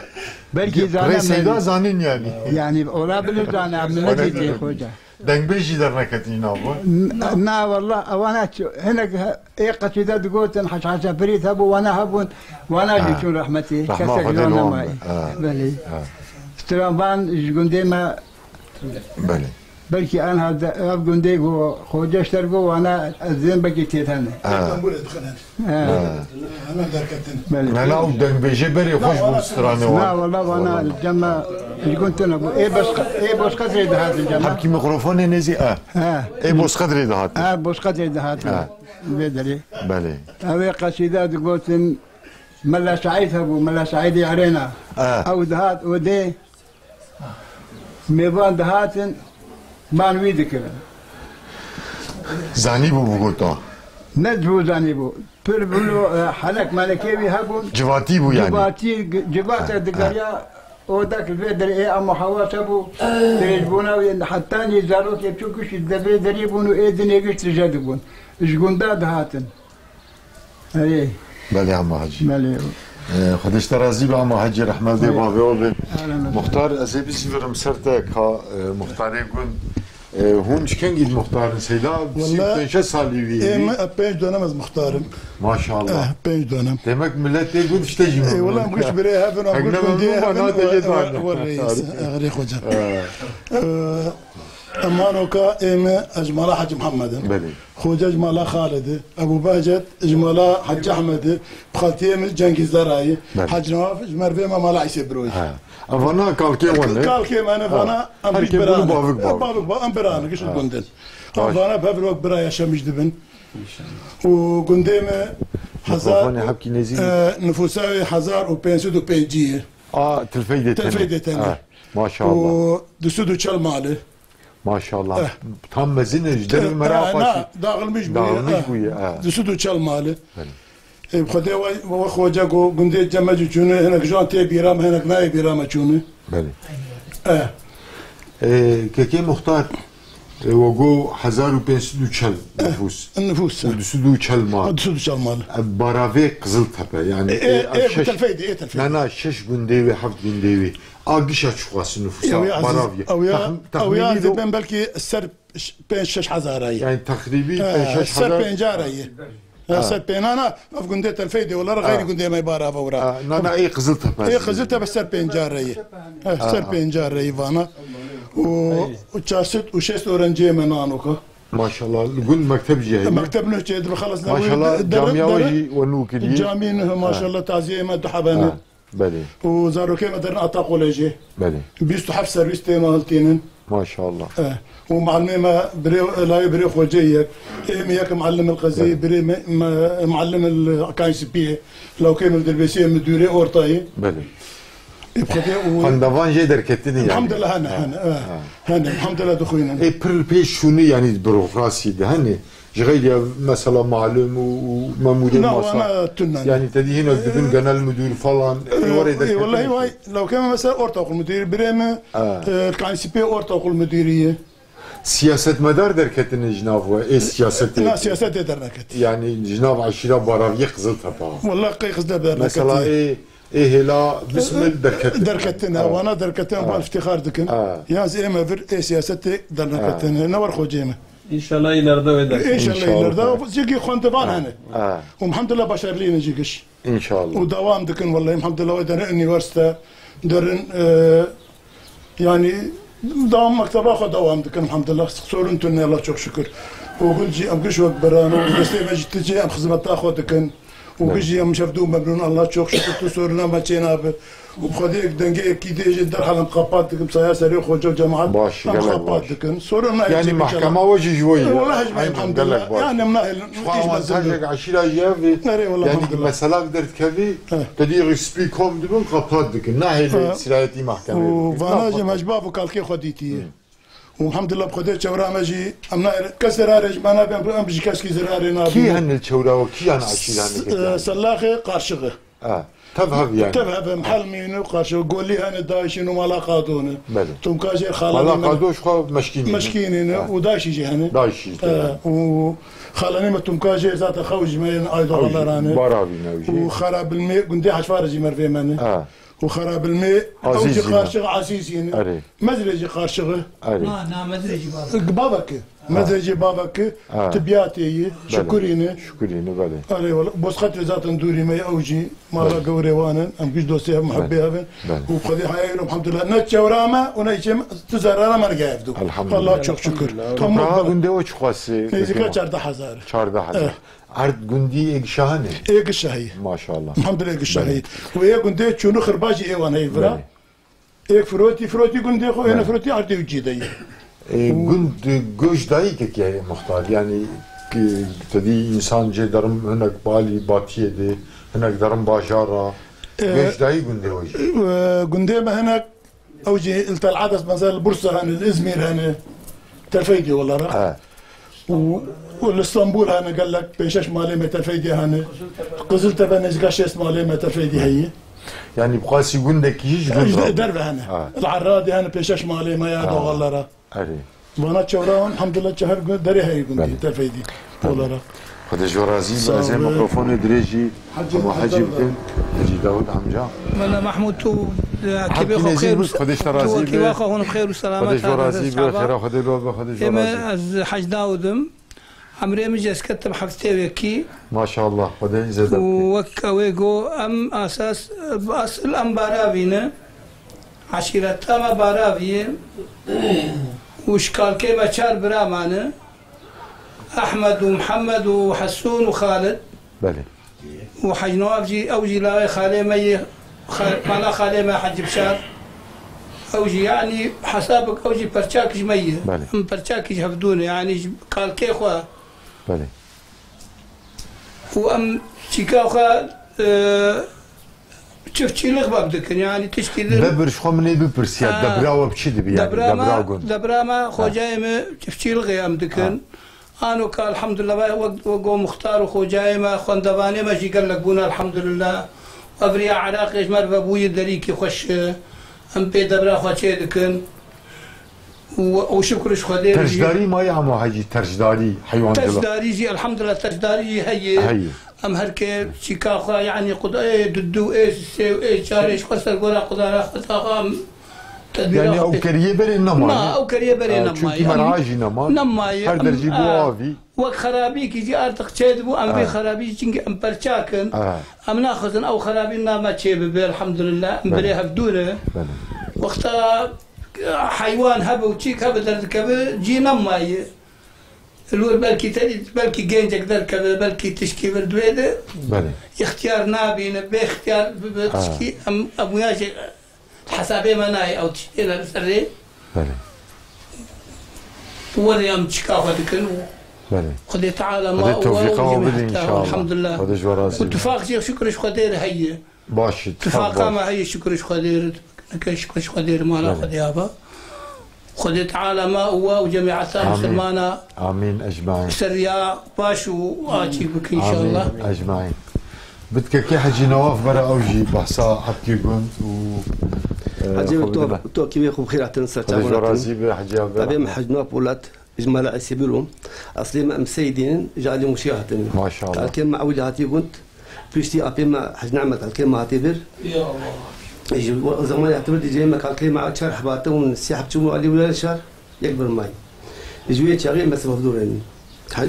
بلكي زانا سيدا زانين يعني اورابل زانا من ناديتي خوجا دنگ بيجي درنكتين ابو نا والله وانا هنا ايه قصيده دقوتن حشا فريد هبو وانا هبون وانا جيتون رحمتي كسك لونا ماي بلي استرابان يقول ديما بلي بلكي انا هذا قندي جو خوجشتر جو وانا الزين بكي تيتاني انا دركتن لا ودن بيجي بري خوش بوستراني لا والله وانا الجمع كنت انا ايه بس قدري دهات الجمع حبكي ميكروفوني نزي ايه بوس قدري دهات بس قدري دهات بدري بلي هذه قصيدة قلت ملا سعيد ابو ملا سعيد يعرينا او دهات ودي ميبان دهات ما نريد كذا زاني بو بوغوتا ندبو زاني بو بلو حلق ملكيوي هبو جواتي بو يعني جبات الدقاريا وداك الفيدر ايه اما حواس ابو تريجبونا حتى نزاروك يبشوكش الدبي دريبون ايه دنيا قشت جادبون شقوندا دهاتن ايه بلي عم حجي مالي خدش ترازي له عم حجي رحمه الله بابي مختار ازيبي سيفرم سرتك ها مختار يقول هون شكن جيد مختار سيدا والله شو صالي ايه بيج دونم از مختارم ما شاء الله بيج دونم دمك ملت يقول اشتجي ايه والله مش بري هافن والرئيس غري خوجه امانوكا ايمه اجمالا حج محمد بلي خوجه اجمالا خالد ابو باجت اجمالا حج احمد بخاتيم جنكي زراي حج نواف اجمر فيما مال عيسى بروي افانا كالكي ولا كالكي انا فانا امريك بران بابك امبران كيش الجندن فانا بابلوك برايا شمش دبن وقنديم حزار حبكي نزيل نفوساوي حزار وبينسودو بينجيه تلفيدة تاني ما شاء الله ودسودو تشالمالي ما شاء الله tam mezine جدر المرافق داخل مش بويا دسودو تشالمالي بخدي وخوجا قندي جمجو جوني هناك جون تي بيرام هناك ناي بيرام جوني بلي كيكي مختار وقو حزار وبينسودو تشال النفوس ودسودو تشالمال دسودو تشالمال برافي قزل تبع يعني ايه تلفيدي ايه تلفيدي لا شش قنديوي حفظ قنديوي اقش اشخاص النفوس برافي او يا بين بلكي السر بين شش حزاراي يعني تقريبي شش حزار السر بين جاراي السر بين انا في قندي تلفيدي ولا غير قندي ما يبارا فورا انا اي قزلتها اي قزلتها بس السر بين جاراي السر بين جاراي فانا وشاست وشست اورنجي منانوكا ما شاء الله نقول مكتب جاي مكتب نجد خلصنا ما شاء الله جامعة وجي ونوكلي الجامعين ما شاء الله تعزية دحبانة بلي وزارو كيما درنا اعطاقوا لجي بلي بيستو حف سيرفيس تيما هالتينن ما شاء الله ومعلمة بري لا بري خوجية ياك معلم القزي بري معلم الكاي سي بي لو كان الدربيسيه مديري اورطاي بلي خندفان جي دركتني يعني الحمد لله هنا الحمد لله دخوينا اي بيش شنو يعني البيروقراسي ده هني جغير مثلا معلم ومامور المصلحة يعني تدي هنا دبن قناه المدير فلان اي والله واي لو كان مثلا اورطاق المدير بريمه كان سي بي اورطاق المديريه سياسة مدار دركتني جناب ايه سياسة لا سياسة دركت يعني جناب عشيرة برافي قزلتها والله قزلتها دركت مثلا ايه لا بسم دركتنا وانا دركتنا بالافتخار دكن يا زي ما فر ايه سياستي دركتنا نور خوجيمه ان شاء الله ينرضى ويدك ان شاء الله ينرضى جيكي خندفان هنا والحمد لله بشر لينا جيكش ان شاء الله ودوام دكن والله الحمد لله ودرني ورثه درن يعني دوام مكتب اخذ دوام دكن الحمد لله صورنتنا الله çok şükür وقلت جي ام قش وقت برانو بس ما جيت تجي ام خدمه تاخذ دكن وبيجي ام شفتو مبنون الله çok şükür تصورنا ما تشينا وبخديك دنجي كي تيجي درحل مقابات دكم سيا سريع خوجو جماعه مقابات دكن صورنا يعني محكمه وجه شويه والله الحمد لله يعني مناهل avantajı aşırı yani yani mesela قدرت كذي تدير يسبيكم دبن قابات دكن ناهل سرايتي محكمه وانا جي مجباب وكالكي خديتي والحمد لله بخديت شورا ماجي امنا كسر رج ما انا بيجي كاسكي زراري نابي كي هن الشورا وكي انا عشيلان سلاخي قارشغه تذهب يعني تذهب محل مينو قاشو قول لي انا دايشين وما قادونه تم كاجي خالد ما قادوش خو مشكينين ودايش يجي هنا دايش وخالني ما تم كاجي ذات خوج ما ايضا الله راني برافي نوجي وخراب الماء قندي حش فارجي مرفي مني وخراب الماء اوجي قارشغ عسيسين مدرجي قارشغه ما مدرجي بابك مزاجي بابك تبياتي شكريني شكريني بله أنا والله بس خاطر ذات ندوري ما أوجي ما لا قوري وانا أم كيش دوستي محبيها بن وبخذي حياة الحمد لله نتشا وراما ونيجي تزرنا ما نجاف دوك الحمد الله لله. شكر Toprağa günde o çıkası. إذا كان 4000 14 Art gündi ek şahane. إيه الشهي Maşallah. الحمد لله الشهي وإيه كنت شنو خرباجي إيه وانا يفرا إيه فروتي كنت خو أنا فروتي عرضي وجيدي Günd göç dayı ki muhtar yani dedi insan cedarım hınak bali batiyedi hınak darım bajara göç dayı günde o iş. كنت ما هناك أوجي قلت العدس مثلا البورصة هنا الإزمير هنا تلفيدي والله راح Ha. والاسطنبول هنا قال لك بيشاش مالي ما تلفيدي هنا قزلت بنز قشيس مالي ما تلفيدي هي Yani bu kadar gündeki hiç gün دربه هنا العرادي هنا بيشاش مالي ما يا والله راح Ali. وانا تشوراون الحمد لله شهر دري هي كنت تلفيدي والله راح Hadi jorazi bazen mikrofonu direci ama hacı biten Hacı Davut amca. انا محمود تو حكي كيف نزيل خير بس خدش ترازي كيف هون بخير Hadi وسلامات jorazi bir kere hadi lo hadi jorazi. اما از حج داودم عمري مجلس كتب حكتي وكي Maşallah hadi izledim. وكا ويجو ام اساس اصل ام بارافينا عشيرة تاما بارافي وشكال كيما شار برامانه احمد ومحمد وحسون وخالد Beli. وحج نوافجي اوجي لا خالي مي مالا خالي ما حج بشار اوجي يعني حسابك اوجي برشاك جمية بلى. ام برشاك يحفدونه يعني قال كيخوا Beli. وام شيكاوخا تشفتي لغبة بدك يعني تشتي Bebir şu mene bir persiyat debrava biçidi bir yani debrava gün. دبراما خوجايمة تشفتي لغي ام دكن انا قال الحمد لله وقو مختار وخوجايمة خندباني ما جي قال لك بونا الحمد لله وابريا عراقي جمر بابوي دريكي خوش ام بي دبرا خوشي دكن وشكرش خدير Tercdari ma ya ama hacı tercdari hayvancılık. تجداري جي الحمد لله تجداري هي هي. ام هركي شيكاخا يعني قد ايه ددو ايه سيو ايه شاريش خسر قرا قدارا خطاقام Yani o keriye beri nama. ما او كريه بري نماي Çünkü merhaji nama. نماي Her derece bu avi. وخرابيك يجي ارتق تشيدبو ام بي خرابي جنجي ام برشاكن ام ناخذن او خرابي ما تشيب الحمد لله ام بريها بدونه Beli. وقتها حيوان هبه وتشيك هبه تركبه جي نماي الور بلكي تريد بلكي جينجك تركبه بلكي تشكي بردويده Beli. اختيار نابين باختيار بتشكي ام ابوياش حسابي مناي او تشتي للسري Beli. وري ام تشكافه دكن Beli. خذي تعالى ما Hadi tevfika وجي olabilir محتاه inşallah. الحمد لله Hadi jorazi. واتفاق شيخ شكرش خدير هي Baş اتفاق ittifak ما هي شكرش خدير شكرش خدير ما لا خذ يابا خذي تعالى ما هو وجميع مسلمانا Amin ecmain. سريا باشو واتي بك ان شاء الله Amin ecmain. بدك كي حجي نواف برا اوجي بحصا حكي كنت و حجي تو كيف يخو بخير تنسى هذا جرازي بحجي ابي محجنا بولات اجمال اسيبلهم اصلي ما مسيدين جالي مشيهه ما شاء الله. الكلمه اولي هاتي كنت فيشتي ابي ما حج نعمت الكلمه هاتيبر يا الله يجي زمان يعتبر دي ما قال كلمه شرح باتون السياحه بتشوفوا علي ولا شهر يكبر ماي يجي شغيل مثل مفضول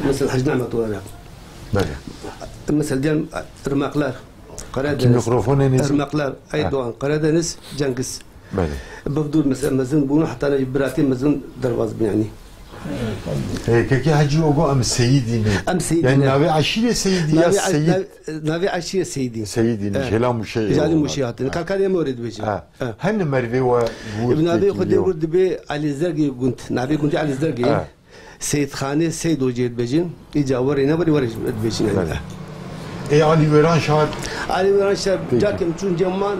مثل حج نعمت ولا بلى. مثل ديال رماقلار قراد الميكروفون نزل. رماقلار ايضا قراد نس جنكس بلى. بفضول مثلا مزن بونو حتى انا براتين مزن درواز يعني كي حجي اوغو ام سيدي ام سيدي يعني نبي عشيرة سيدي يا سيد نبي عشيرة سيدي سيدي جلا مشي جالي مشيات كان كان يمرد بيجي هن مرفي و ابن ابي خدي يقول بي علي الزرقي كنت نبي كنت علي الزرقي سيد خانه سيد وجيد بيجين يجا ورينا وري بيجين اي علي ويران شاد علي ويران شاد جاكم تون جمان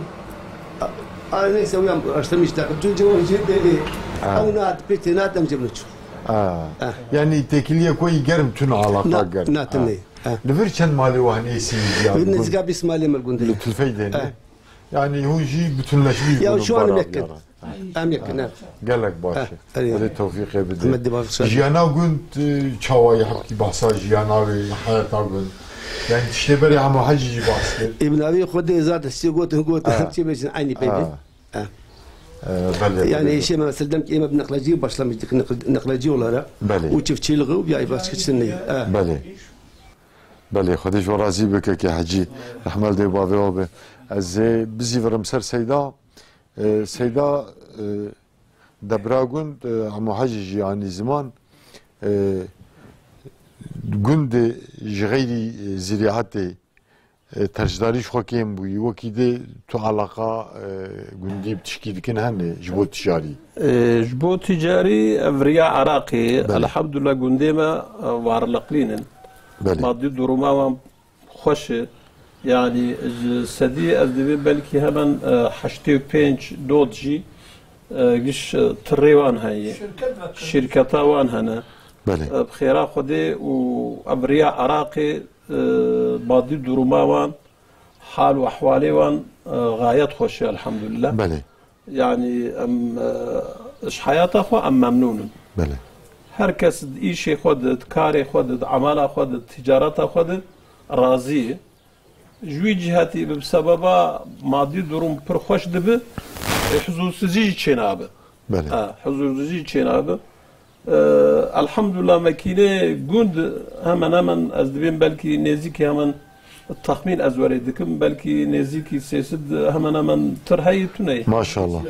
انا نسوي اشتمش تاك تون جمان جيد بي او نات بيتنات ام جبنتو يعني تكليه كوي جرم تون علاقه جرم ناتني نفر كان مالي وهني سيدي يعني بالنسبه بسمالي مالقندل الفايده يعني هو جي بتنلاش بيه يا شو انا مكن اميكن قال لك باشا هذا التوفيق بدي مدي باشا جيانا قلت تشاوي حكي بحصا جيانا حياتا قلت يعني تشتبري عم حجي بحصا ابن ابي خدي زاد السي قلت شي باش عيني بيبي Yani şey mesela ki naqlaci başlamıştık naqlaci olarak. O çiftçiliği bir ay başka çiftçiliği. بله خودش و راضی بکه که حجی رحمل دی باوی و به از بزی ورم سر سیدا دبراگون همو حجی جیانی زمان گند جغیری زریعت ترجداریش خوکیم بوی وکی ده تو علاقه گندی بتشکی دکن هنه جبو تجاری جبو تجاری افریا عراقي الحمد لله گندی ما وارلقلینن مادی دروما و خوش يعني سدي أزدبي بلكي همان حشتي بينج دوتجي قش تريوان هاي شركة وان هنا بخيرا خدي وأبرياء عراقي مادي دروما وان حال وأحوالي وان غايات خوش الحمد لله يعني إش حياته خو أم ممنون هر کس ایشی خودت کاری خودت عمل خودت تجارت خودت راضی جوی جهتی به سبب مادی دروم پر خوش دبه حضورسزی چنابه حضورسزی چنابه الحمدلله مکینه گند همان از دبیم بلکی نزدیکی همان التخمين أزوري دكم بلكي نزيكي سيسد همان ترهي تني ما شاء الله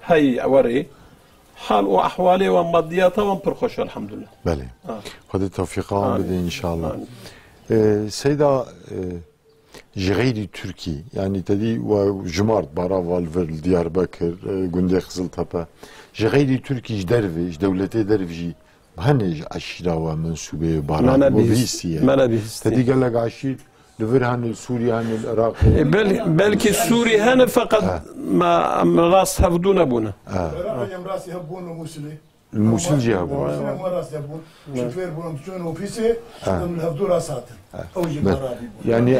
هاي وري حال وأحوالي ومادياته ومبرخوش الحمد لله. بله. خد التوفيق بدي إن شاء الله. سيدا جغيري تركي يعني تدي وجمارت برا والفر دياربكر جندي خزلتابا جغيري تركي جدرفي دولتي درفجي بهنج عشيرة ومنسوبة برا وبيسي ما نبيس تدي قال لك عشير لفر هن سوريا هن العراق بلكي السوري هن فقط ما راس هفدون ابونا راس يهبون وموسلي الموسل جي هبون راس يهبون شوفير بون تشون وفيسي من هفدو راسات اوجي برابي يعني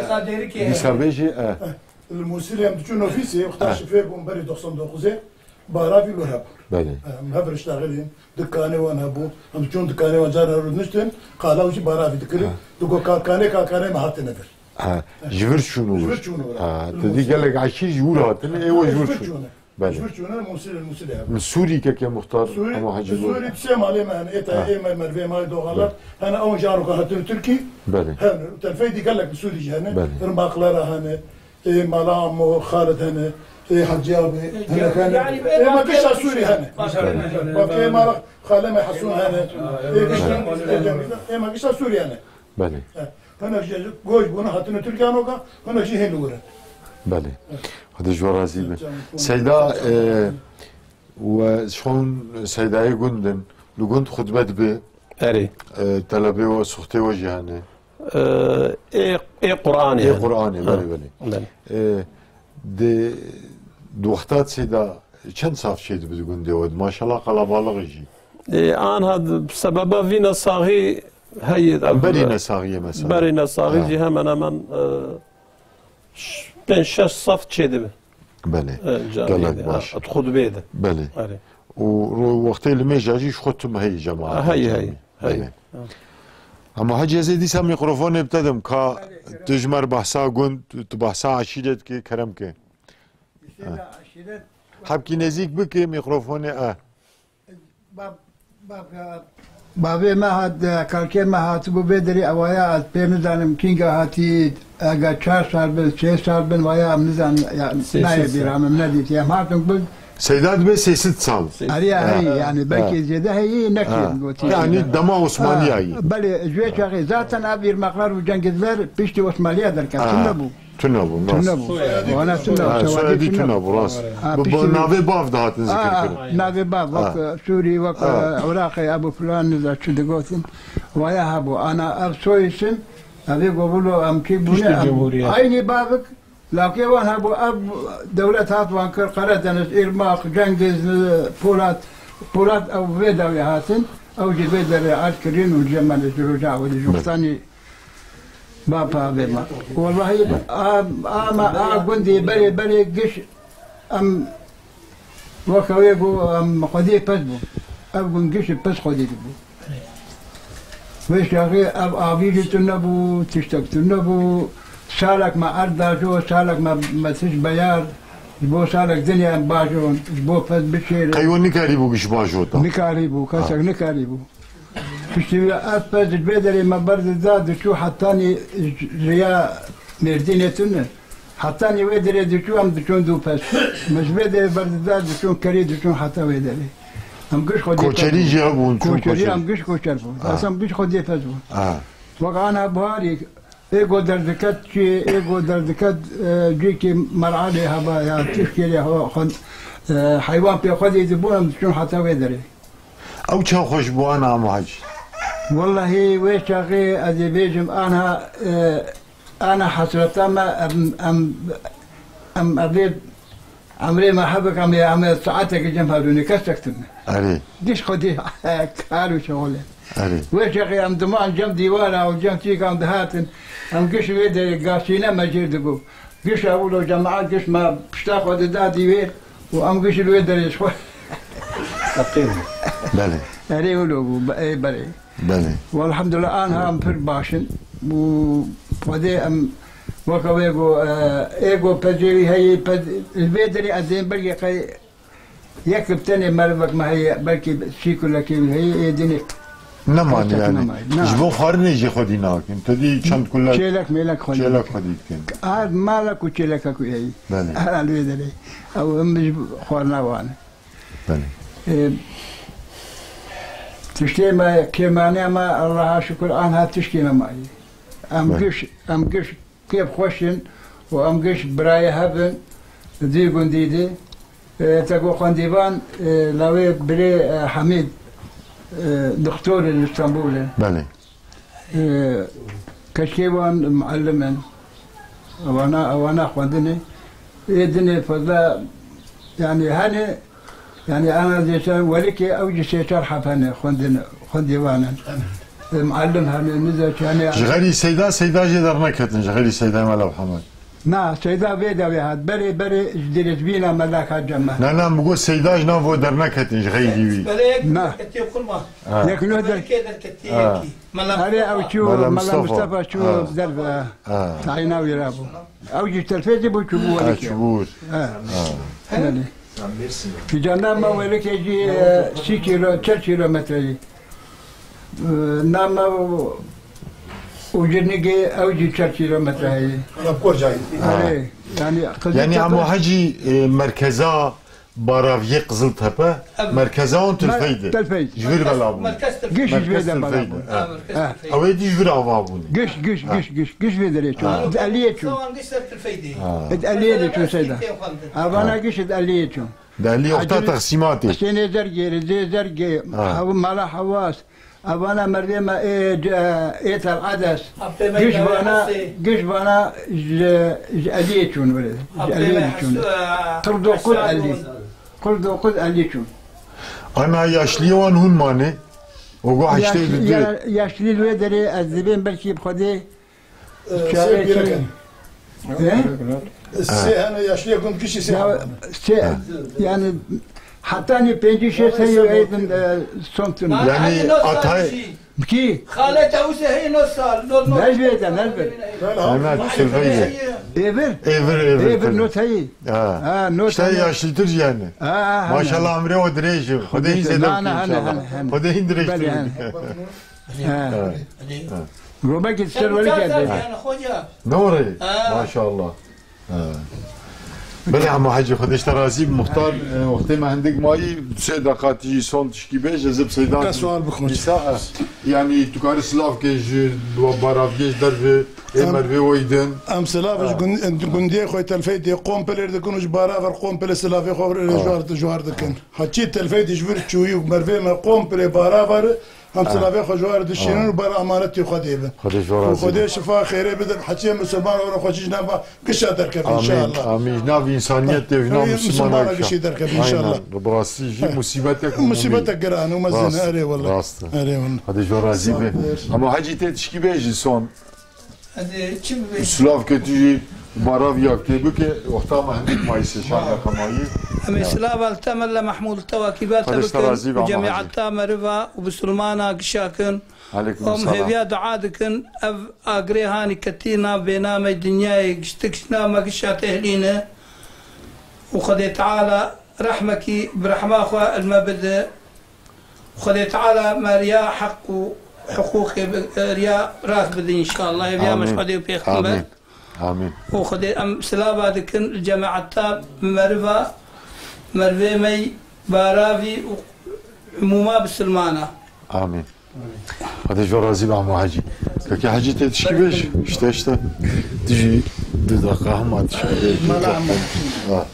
بيسابيجي الموسل هم تشون وفيسي وقت شوفير بون بري 99 برابي وهب بله مهبر اشتغلين دكاني وانا ابو هم تشون دكاني وجار رودنشتن قالوا شي برابي دكري دكو كاني ما حتى نفر جبر شنو تدي قال لك عشير جور هاتن ايوه جور شنو جبر شنو الموسل من سوري كيك مختار اما حاجه سوري تسمع عليه ما انا ايتا ايما مرفي ما دوغلط انا اول جارو كهتن تركي بله هنا تلفيدي قال لك بسوري جهنا رماقلره هنا ملام خالد هنا حجابي هنا كان ما كش سوري هنا اوكي ما خاله ما يحسون هنا ما كش سوري هنا بله هنا جوج بونا هاتنا تركيانوكا هنا شيء هلورة بله هذا جو رازي به سيدا وشون سيداي جندن لجند خطبة به أري طلبة وسختة وجهانة إيه قرآني إيه قرآني بله de وقتات سيدا كم صاف شيء بدون ديود ما شاء الله قلا بالغ يجي أنا هذا بسبب فينا صاغي هي برينا صاغية مثلا برينا صاغي جهة من بين شش صف كذا بله قالك باش تخذ بيده بله ووقت اللي ما يجي شخطهم هي جماعة هي اما حاجة زي سام ميكروفون ابتدم كا تجمر بحثا قند تبحثا عشيرت كي كرم كي حبكي نزيك بكي ميكروفون بابي ما هاد كالكي ما هات بو بدري اويا بيمزانم كينغا هاتي اگا 4 سال بن 6 سال بن ويا مزان نايب رام منادي يا ماتن بل سيدات بس 6 سال هي يعني بلكي زياده هي نكين يعني دما عثمانيه هي بل جوي شاغي ذاتنا ابير مقرر وجنجدلر بيشتي عثمانيه دركا تنبو وانا سوادي تنبو راس نافي باف دهات نذكر نافي باف وك سوري وك عراقي ابو فلان نذا شدغوتين ويا هبو انا افسويسن ابي قبلوا ام كيبوني عيني بابك لكن وان هبو اب دولة هات وانكر قردن ارماق جنجز بولات او فيداوي هاتن او جبيدر عسكريين والجمال الزروجا والجوختاني بابا بما والله ما قندي بري قش ام وكويقو ام خدي بسبو ابقون قش بس خدي دبو ويش اخي ابيجي تنبو تشتك تنبو سالك ما ارداشو سالك ما تش بيار جبو سالك دنيا باجون جبو فز بشير قيون نكاري بو قش باجوتا نكاريبو كاسك نكاريبو تشتري أفز البدري ما برد زاد شو حطاني ريا مردينة حطاني ودري دشو أم دشون دو فز مش بدري برد زاد دشون كري دشون حتى ودري أم قش خدي كوشري جابون كوشري أم قش كوشر بو أسم قش خدي فز بو وقعنا بهاري ايجو دردكت شي ايجو دردكت جيكي مرعالي هبا يا تشكيلي هو خد حيوان بياخذ يذبون شلون حتى ويدري او تشا خوش بو انا عم حاج والله ويش شاغي ادي بيجم انا حسرت ما ام ابيد عمري ما حبك عم ساعتك جنبها كستكتنا علي ديش خدي كارو شغله علي ويش شاغي ام دمان جنب ديوانه او جنب تيك ام دهاتن ام قش ويدري قاسينا ما جيردقو قش اولو جماعه قش ما بشتاخذ دادي ويد وام قش الويدري شوي بله اري ولو بري بله والحمد لله انا ام في باشن وفدي ام وكويغو ايغو بجري هي البيدري ادين برقي قي يكتب تاني مربك ما هي بركي شيكو لك هي ديني نمان يعني جبو خارني يجي خدي ناك انت دي شنت كلها شيلك ميلك خدي شيلك خدي كان هذا مالك وشيلك اكو هي بله انا البيدري او ام خورنا وانا بله تشتي ما كمان ما الله شكر عنها تشتي ما معي ام قش كيف خوشن وام قش براي هبن دي قنديدي تقو قنديبان لوي بري حميد دكتور الاسطنبول بله كشيوان معلما وانا خواندني يدني فضلا يعني هاني يعني انا ديشان ولكي اوجي شيشار حفاني خوانديوانا معلم هاني نزل يعني جغري سيدا جدار نكتن جغري سيدا مالا محمد نا سيدا بيدا بهاد بري جديرت بينا ملاك الجمع لا بقول سيدا جنافو در نكتن جغري ديوي نا يكنو در هذه او شو ملا مصطفى شو درب تعيناوي رابو اوجي تلفزي بو شبو ولكي شبور في جنام ولك يجي 6 كيلو 3 كيلومتر نام وجنقي اوجي 3 كيلومتر هي يعني عمو حجي مركزا باراوية قزل تبا مركزا اون تلفيدة جبير بلابون قش بيدا بلابون او يدي جبير عوابون قش بيدا ريتو اداليتو اداليتو سيدا انا قش اداليتو دالي وقتا تقسيماتي سيني زرقي هو مالا حواس أبانا مريم إيت العدس قش بانا أليتون ولد أليتون قردو قد أليتون أنا ياشليوان هون ماني وقو حشتي بالبيت ياشلي الويدري الزبين بركي بخدي السي أنا ياشليكم كشي سي يعني حطاني بيجي شيء سيء أيضا صمتون يعني أتاي بكي خالته هي نص سال نجبت أنا تلفيدة إيفر نوت هي نوت شتاي ياشلتر يعني ما شاء الله عمري ودريج خدين زيدك إن شاء الله خدين دريج روبك تسر ولا كذا نوري ما شاء الله بله عمو حجي خودش ترازي مختار وقتی ما عندك ماي 3 دقائق تجي صون تشكي بيش جذب سيدان كسؤال بخمس يعني تكار سلاف كيج باراويش درب مرفي ويدن ام سلافش قندي خوي تلفيدي قوم بلر دكنوش بارافر قوم بل سلافي خو جوار دكن حكي تلفيدي جبر تشوي مرفي ما قوم بل بارافر هم سلافي خو جوار دشينون بار امانتي خديبه خدي شفا خير بدل حكي مسلمان ولا خوش نافا قشا دركب ان شاء الله امين ناف انسانيت تفنا مسلمان قشي دركب ان شاء الله براسي جي مصيبتك قران ومزن اري والله اري والله هذا جو رازي به اما حاجي تشكي بيجي صون سلاف كتجي باراويا كتبو كي وقتها ما عندك ما يسشان كماي أمي سلاف التمل محمود التواكبات تبكن وجميع التامرفا وبسلمانا قشاكن هم هبيا دعادكن أجري هاني كتينا بينام الدنيا قشتكشنا ما قشات أهلينا وخدي تعالى رحمك برحمة أخوة المبدأ وخدي تعالى ماريا حق حقوق ريا راكب إن شاء الله يبيا مش خدي بيخدم آمين آمين وخدي أم سلابة ذكر الجماعة تاب مرفي مي بارافي عموما بالسلمانة آمين هذا جو رازي بعمو حاجي كي حاجي تشكي بيش اشتا تجي دقيقة ما تشكي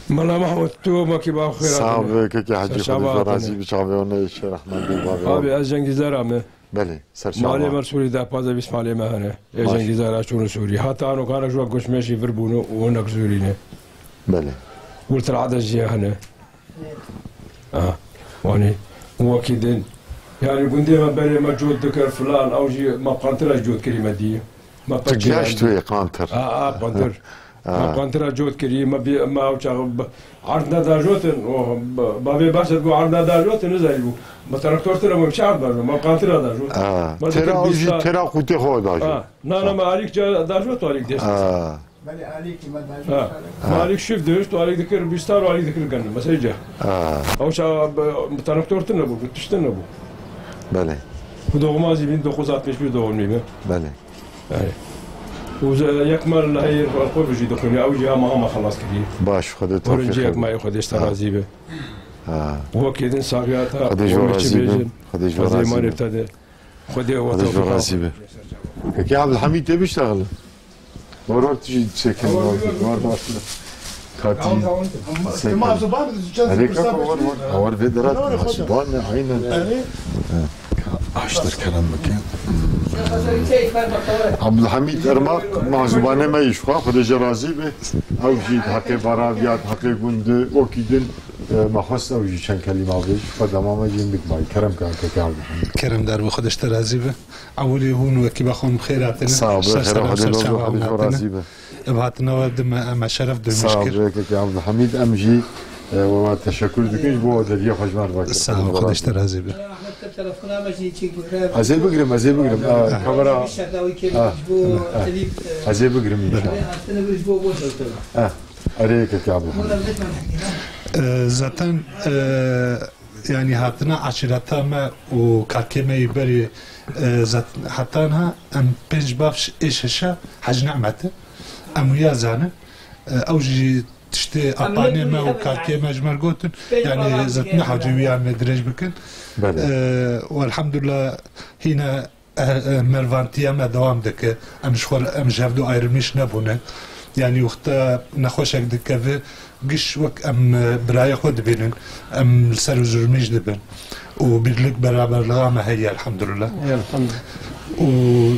ملا محمود تو ما كي باو خير صعب كي حاجي خذ جو رازي بشعبي ونش رحمن الله ابي الجنجزار مه بله سر مالي شعب مرسولي دا بازا بسم الله ما هنا الجنجزار شنو سوري حتى انا كان جو كوش ماشي فربونو ونك سورينه بله قلت العدد جي هنا واني هو كيدين يعني قندي ما بالي ما جود ذكر فلان او جي ما قنطره جود كلمه دي ما تقلاش توي قانتر قنطر ما قنطره جود كلمه ما عرضنا داجوت بابي باشا تقول عرضنا داجوت نزايبو ما تركتور ترى ما بشعر داجوت ما قنطره داجوت ترى اوجي ترى قوتي خو داجوت لا ما عليك داجوت عليك ديش بلي عليك ما داجوت ما عليك شوف دشت وعليك ذكر بيستار وعليك ذكر الجنة ما سيجا او شا تركتور تنبو تشتنبو بله ودو مازي بين دو خوزات مش بيدو الميمه بله ويكمل هي القرب يجي دخلني او جهه ما خلص كثير باش خذ ورنجيك ما ياخذ يشترى هو كيدن صاغياتها خذ جو رازيبه خذ جو ما رازيبه نبتدي خذ هو خذ جو رازيبه كي عبد الحميد تبي يشتغل مرات تجي تسكن مرات كاتي ما زبان هذيك اور في درات زبان عينا اشتر كلام مكان عبد الحميد ارماق مع زبانه ما يشوفها خذ جرازيبه او جيت حقي برابيات حقي قند اوكيدن ما خص او جي كان كلمه بيش فدما ما جيم بك باي كرم كان كعب كرم دار بخدش ترازيبه اولي هون وكي باخون بخيراتنا صعب خير خذ رازيبه ابعتنا ود ما شرف دو مشكل صعب كي عبد الحميد امجي وما تشكر دكيش بو دريا خجمار باك صعب خدش ترازيبه ازي بقرم كاميرا ازي بقرم ان شاء الله اريك يا عبد الحميد زاتن يعني هاتنا عشرتا ما وكاكيما يبري زات حتانها ام بيج بافش ايششا حج نعمته ام يا زانه اوجي تشتي اطاني ما وكاكيما جمرغوتن يعني زاتنا حاجي ويا مدرج بكن والحمد لله هنا مرفانتيا ما دوام دك ام شغل ام جافدو ايرميش نبونه يعني وقتا نخوشك دكافي قش وك ام براي خود بينن ام السر زرميج دبن وبيدلك برابر الغامة هي الحمد لله الحمد لله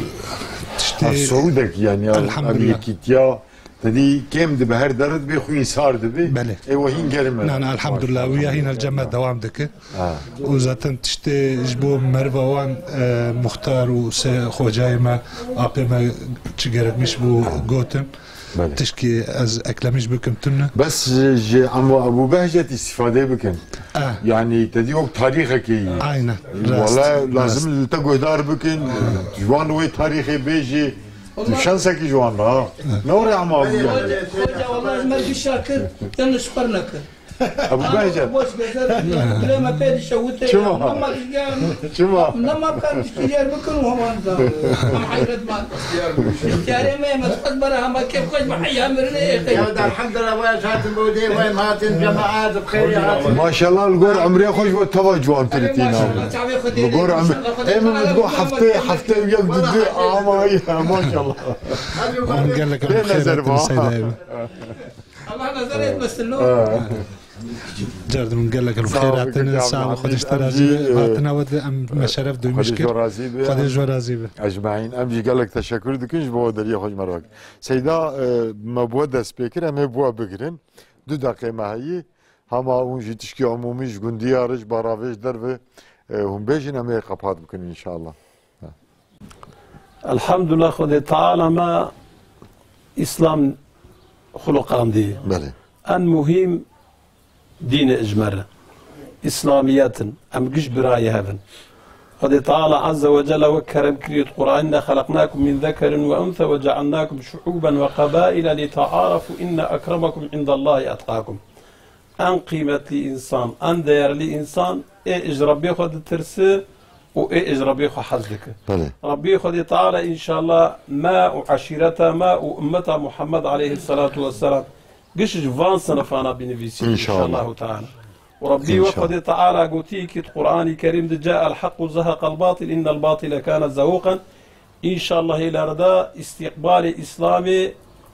وتشتي السعودك يعني الحمد لله امريكيتيا تدي كم دبهر درد بخوين صار دبي بله ايوه هين قرمه لا الحمد لله ويا هنا الجمع دوام دك وزاتن تشتي جبو مروان مختار وخوجايما ابي تشجرك مش بو جوتن تشكي از اكلمش بكم تنا بس عمو ابو بهجت استفاده بكن يعني تديوك تاريخك عينا والله لازم التقوى دار بكن جوان وي تاريخي بيجي شانسك جوان لا نور يا عمو ابو بهجت والله ما في شاكر يلا شكرناك ابو بهجت لا ما بيد شوته شما لما كان تشتري بكن وهو انت ما حيرد ما تشتري ما تقدرها ما كيف كل ما حيامر يا الحمد لله وين هات المودي وين هات الجماعات بخير ما شاء الله القور عمري خوش وتوا جوان 30 القور عمري اي من تقول حفتي وياك ضدي ما شاء الله قال لك الخير الله نزلت بس اللون جرد من قال لك الخير عطينا ساعة وخدش ترازيبه عطينا ود ام ما شرف دو مشكل خدش رازيبه اجمعين امجي قال لك تشكر دكنش بو دريا خوش مروك سيدا ما بود سبيكر هم بو بگرن 2 دقيقه ما هي هما اون جي تشكي عموميش گونديارج باراويش درب هم بيجن هم قپات بكن ان شاء الله الحمد لله خدي تعالى ما اسلام خلق عندي بله ان مهم دين اجمره اسلاميات ام قش براي هذا قد تعالى عز وجل وكرم كريت قرآن خلقناكم من ذكر وانثى وجعلناكم شعوبا وقبائل لتعارفوا ان اكرمكم عند الله اتقاكم ان قيمتي انسان ان değerli انسان ايج ربي خد ترسي وايج ربي خو حزك ربي خد تعالى ان شاء الله ما وعشيرته ما وامته محمد عليه الصلاه والسلام قش فان سنفانا بنفيسي ان شاء الله تعالى وربي وقد تعالى قوتيك القرآن الكريم جاء الحق زهق الباطل إن الباطل كان زهوقا إن شاء الله إلى رضا استقبال إسلامي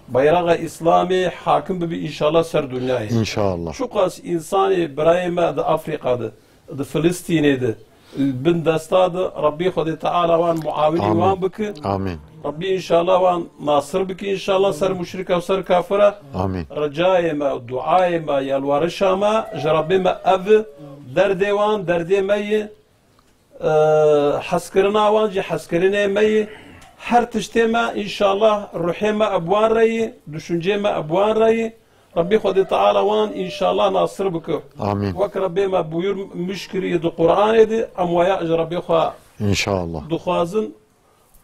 بيرغ إسلامي حاكم بي إن شاء الله سر دنياي إن شاء الله شو قاس إنساني برايما دا أفريقيا دا فلسطيني دا البندستاد ربي خد تعالى وان معاوني وان بك آمين ربي إن شاء الله وان ناصر بك إن شاء الله سر مشركة وسر كافرة آمين رجاي ما دعاي ما يالوارشا ما جربي ما أف دردي وان دردي مي حسكرنا وان جي حسكرنا مي هر تشتي ما إن شاء الله روحي ما أبوان ري دشنجي ما أبوان ري ربي خد تعالى وان إن شاء الله ناصر بك آمين وك ربي ما بيور مشكري دو قرآن دي أم ويا ربي خوا إن شاء الله دخازن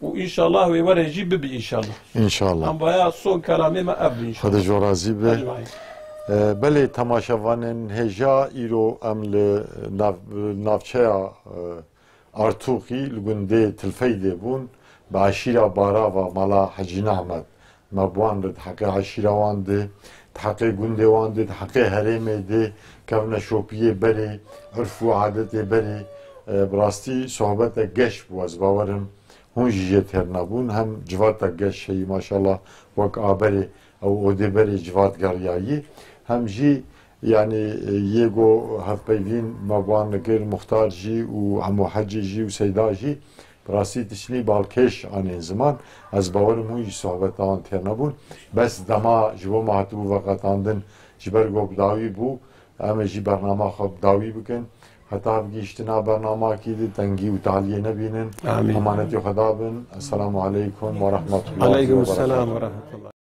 وإن شاء الله ويوري يجيب بي إن شاء الله إن شاء الله أم ويا صون كلامي ما أب إن شاء الله خد جورازي به بله تماشاوانن هجا ایرو ام نافچه ارتوقی لگنده تلفیده بون با عشیره بارا و مالا حجی نحمد مبوان رد حقی عشیره وانده تحقی گنده وانده تحقی حرمه ده کفنا شوپیه بره عرف و عادت بره براستی صحبت گش بواز باورم هون جیت هر نبون هم جوات گش هی ماشاءالله وک آبره او اوده بره جوات گریایی هم جی يعني يجو هفبيفين مبوان نقر مختار جي وعمو حجي جي وسيدا جي براسي تشلي بالكش عن زمان از باورم هوي صحبتان ترنبون بس دما جبو مهتو وقتاندن جبرگو بداوي بو اما جي برنامه خب داوي بكن حتى بگيشتنا برنامه كيد تنگي وتعليه نبينن امانتي خدا بن السلام عليكم ورحمة الله عليكم السلام ورحمة الله